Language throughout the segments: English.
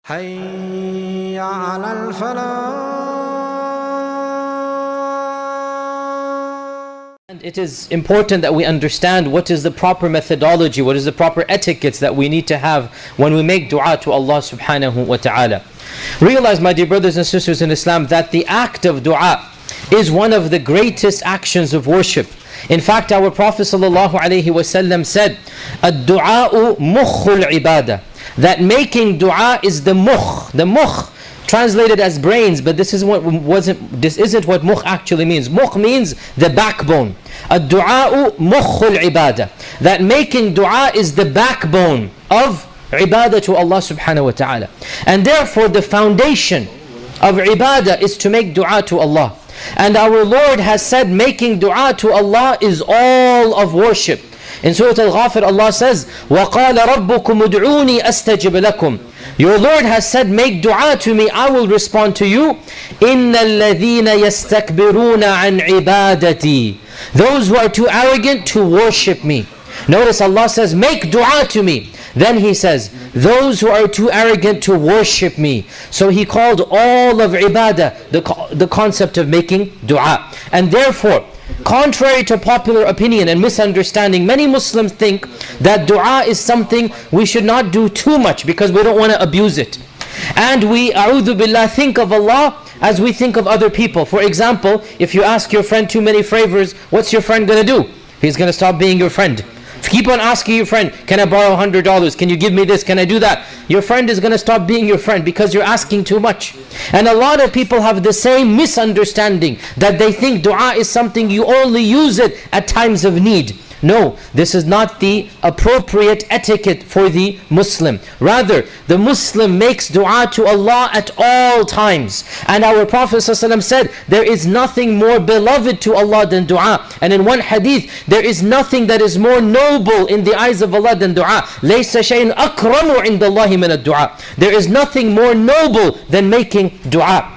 حي على الفلاح. And it is important that we understand what is the proper methodology, what is the proper etiquettes that we need to have when we make dua to Allah subhanahu wa ta'ala. Realize, my dear brothers and sisters in Islam, that the act of dua is one of the greatest actions of worship. In fact, our Prophet sallallahu alaihi wasallam said, "Ad-du'a'u mukhul ibadah." That making dua is the mukh. The mukh, translated as brains, but this isn't what mukh actually means. Mukh means the backbone. Ad-du'a'u mukhul ibadah. That making dua is the backbone of ibadah to Allah subhanahu wa ta'ala. And therefore the foundation of ibadah is to make dua to Allah. And our Lord has said making dua to Allah is all of worship. In Surah Al-Ghafir, Allah says, وَقَالَ رَبُّكُمُ ادْعُونِي أَسْتَجِبْ لَكُمْ. Your Lord has said, make dua to me, I will respond to you. إِنَّ الَّذِينَ يَسْتَكْبِرُونَ عَنْ عِبَادَتِي. Those who are too arrogant to worship me. Notice Allah says, make dua to me. Then He says, those who are too arrogant to worship me. So He called all of ibadah the concept of making dua. And therefore, contrary to popular opinion and misunderstanding, many Muslims think that dua is something we should not do too much because we don't want to abuse it. And we, a'udhu billah, think of Allah as we think of other people. For example, if you ask your friend too many favors, what's your friend going to do? He's going to stop being your friend. Keep on asking your friend, can I borrow $100? Can you give me this? Can I do that? Your friend is going to stop being your friend because you're asking too much. And a lot of people have the same misunderstanding, that they think dua is something you only use it at times of need. No, this is not the appropriate etiquette for the Muslim. Rather, the Muslim makes dua to Allah at all times. And our Prophet ﷺ said, there is nothing more beloved to Allah than dua. And in one hadith, there is nothing that is more noble in the eyes of Allah than dua. لَيْسَ شَيْءٍ أَكْرَمُ عِنْدَ اللَّهِ مِنَ الدُّعَى. There is nothing more noble than making dua.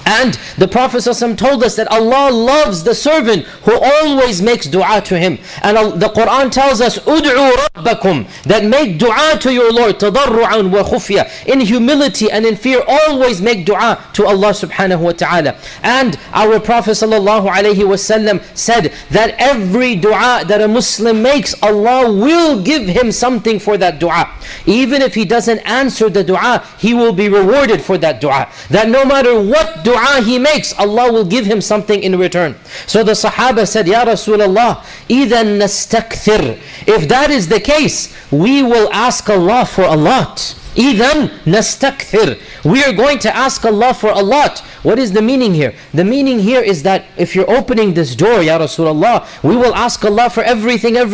And the Prophet ﷺ told us that Allah loves the servant who always makes dua to Him. And the Quran tells us, "Ud'u rabbakum," that make dua to your Lord, tadarru'an wa khufya, in humility and in fear, always make dua to Allah subhanahu wa ta'ala. And our Prophet ﷺ said that every dua that a Muslim makes, Allah will give him something for that dua. Even if he doesn't answer the dua, he will be rewarded for that dua. That no matter what dua he makes, Allah will give him something in return. So the Sahaba said, Ya Rasulullah, إِذَا نَسْتَكْثِرْ. If that is the case, we will ask Allah for a lot. إِذَا نَسْتَكْثِرْ. We are going to ask Allah for a lot. What is the meaning here? The meaning here is that if you're opening this door, Ya Rasulullah, we will ask Allah for everything. And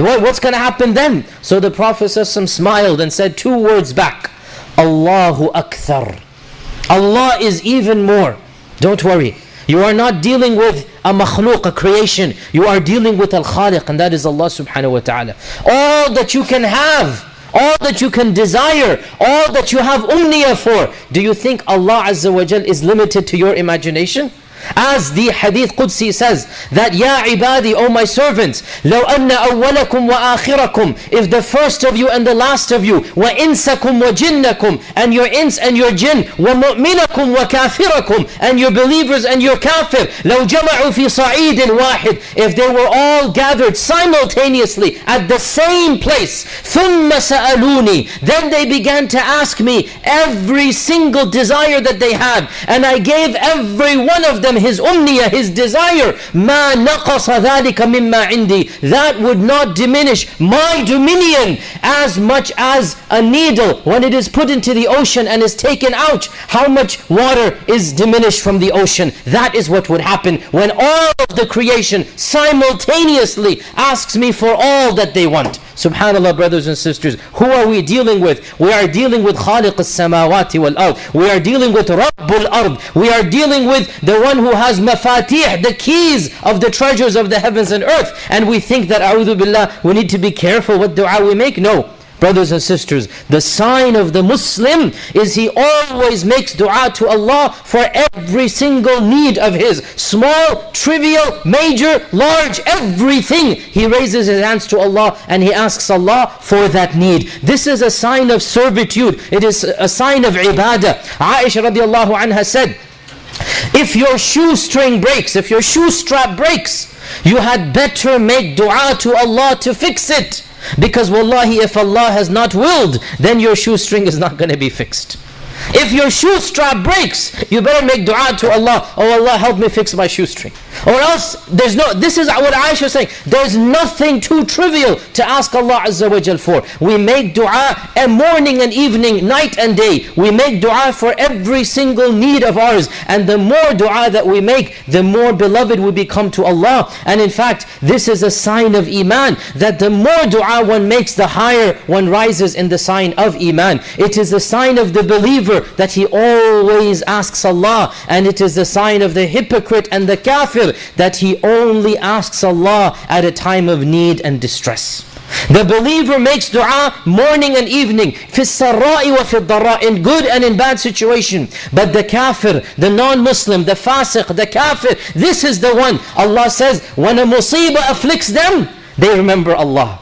what's going to happen then? So the Prophet ﷺ smiled and said two words back, Allahu Akthar. Allah is even more. Don't worry. You are not dealing with a makhluk, a creation. You are dealing with Al-Khaliq, and that is Allah subhanahu wa ta'ala. All that you can have, all that you can desire, all that you have umniyah for, do you think Allah Azza wa Jal is limited to your imagination? As the Hadith Qudsi says, that Ya ibadi, O my servants, لَوْ أَنَّ أَوَّلَكُمْ وَآخِرَكُمْ, if the first of you and the last of you, وَإِنسَكُمْ وَجِنَّكُمْ, and your ins and your jinn, وَمُؤْمِنَكُمْ وَكَافِرَكُمْ, and your believers and your kafir, لَوْ جَمَعُوا فِي صَعِيدٍ وَاحِدٍ, if they were all gathered simultaneously at the same place, ثُمَّ سَأَلُونِي, then they began to ask me every single desire that they had, and I gave every one of them his umniyah, his desire, مَا نَقَصَ ذَلِكَ مِمَّا عِنْدِي, that would not diminish my dominion as much as a needle when it is put into the ocean and is taken out. How much water is diminished from the ocean? That is what would happen when all of the creation simultaneously asks me for all that they want. Subhanallah, brothers and sisters, who are we dealing with? We are dealing with Khaliq as-samawati wal-ard. We are dealing with Rabbul ard. We are dealing with the one who has mafatih, the keys of the treasures of the heavens and earth. And we think that, a'udhu billah, we need to be careful what dua we make. No. brothers and sisters, the sign of the Muslim is he always makes dua to Allah for every single need of his. Small, trivial, major, large, everything. He raises his hands to Allah and he asks Allah for that need. This is a sign of servitude. It is a sign of ibadah. Aisha radiallahu anha said, if your shoestring breaks, if your shoe strap breaks, you had better make dua to Allah to fix it. Because wallahi, if Allah has not willed, then your shoestring is not going to be fixed. If your shoe strap breaks, you better make dua to Allah. Oh Allah, help me fix my shoestring. Or else, this is what Aisha is saying. There's nothing too trivial to ask Allah Azza wa Jal for. We make dua morning and evening, night and day. We make dua for every single need of ours. And the more dua that we make, the more beloved we become to Allah. And in fact, this is a sign of Iman, that the more dua one makes, the higher one rises in the sign of Iman. It is a sign of the believer that he always asks Allah, and it is the sign of the hypocrite and the kafir that he only asks Allah at a time of need and distress. The believer makes dua morning and evening, في السراء وفي الضراء, in good and in bad situation. But the kafir, the non-Muslim, the fasiq, the kafir, this is the one, Allah says, when a musibah afflicts them, they remember Allah.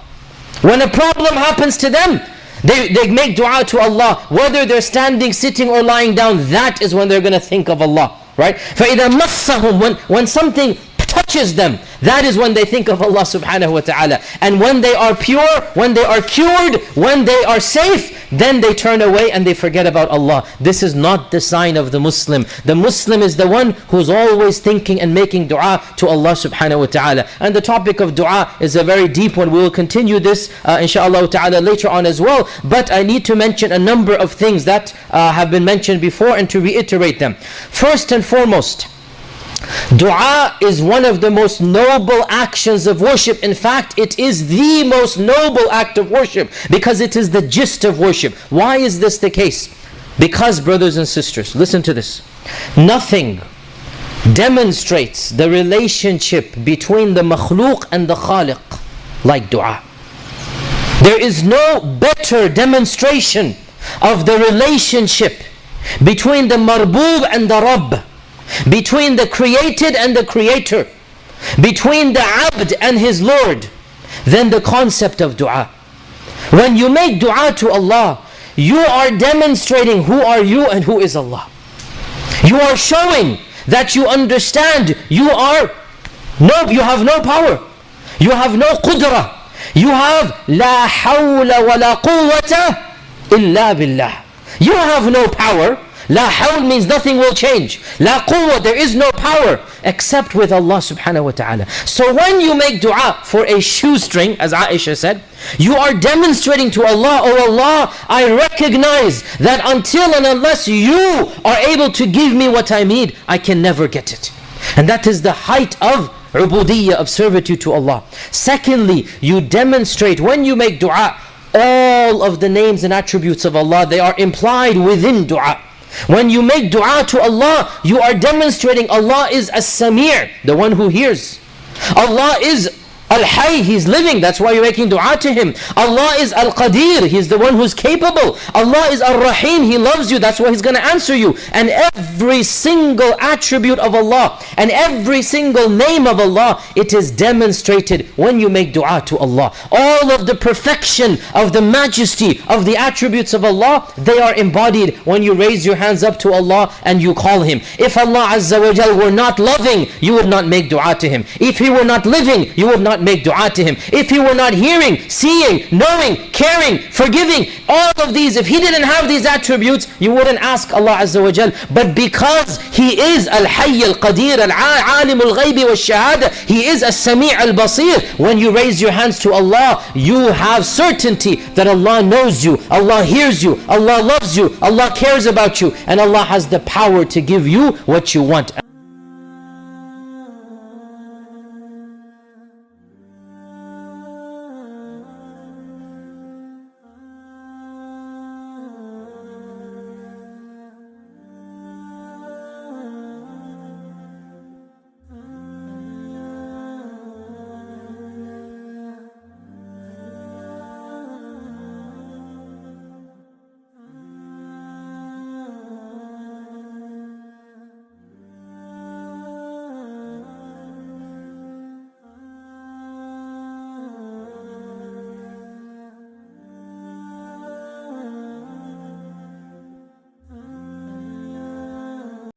When a problem happens to them, they make dua to Allah. Whether they're standing, sitting or lying down, that is when they're going to think of Allah. Right? فَإِذَا مَسَّهُمْ, when something touches them, that is when they think of Allah subhanahu wa ta'ala. And when they are pure, when they are cured, when they are safe, then they turn away and they forget about Allah. This is not the sign of the Muslim. The Muslim is the one who's always thinking and making dua to Allah subhanahu wa ta'ala. And the topic of dua is a very deep one. We will continue this inshaAllah ta'ala later on as well. But I need to mention a number of things that have been mentioned before and to reiterate them. First and foremost, dua is one of the most noble actions of worship. In fact, it is the most noble act of worship because it is the gist of worship. Why is this the case? Because, brothers and sisters, listen to this. Nothing demonstrates the relationship between the makhluk and the khaliq like dua. There is no better demonstration of the relationship between the marbub and the Rabb, between the created and the creator, between the abd and his Lord, than the concept of dua. When you make dua to Allah, you are demonstrating who are you and who is Allah. You are showing that you understand you have no power, you have no qudra, you have la hawla wa la quwwata illa billah. You have no power. La hawl means nothing will change. La quwwah, there is no power except with Allah subhanahu wa ta'ala. So when you make dua for a shoestring, as Aisha said, you are demonstrating to Allah, oh Allah, I recognize that until and unless you are able to give me what I need, I can never get it. And that is the height of ubudiyyah, of servitude to Allah. Secondly, you demonstrate, when you make dua, all of the names and attributes of Allah, they are implied within dua. When you make dua to Allah, you are demonstrating Allah is as-Sami', the one who hears. Allah is Al-Hayy, He's living, that's why you're making dua to Him. Allah is Al-Qadir, He's the one who's capable. Allah is Ar-Rahim, He loves you, that's why He's going to answer you. And every single attribute of Allah and every single name of Allah, it is demonstrated when you make dua to Allah. All of the perfection of the majesty of the attributes of Allah, they are embodied when you raise your hands up to Allah and you call Him. If Allah Azza wa Jal were not loving, you would not make dua to Him. If He were not living, you would not make dua to Him. If He were not hearing, seeing, knowing, caring, forgiving, all of these, if He didn't have these attributes, you wouldn't ask Allah Azza wa Jal. But because He is Al-Hayy Al-Qadir, Al-Alim Al-Ghaybi Wal-Shahada, He is As-Sami' Al-Basir, when you raise your hands to Allah, you have certainty that Allah knows you, Allah hears you, Allah loves you, Allah cares about you, and Allah has the power to give you what you want.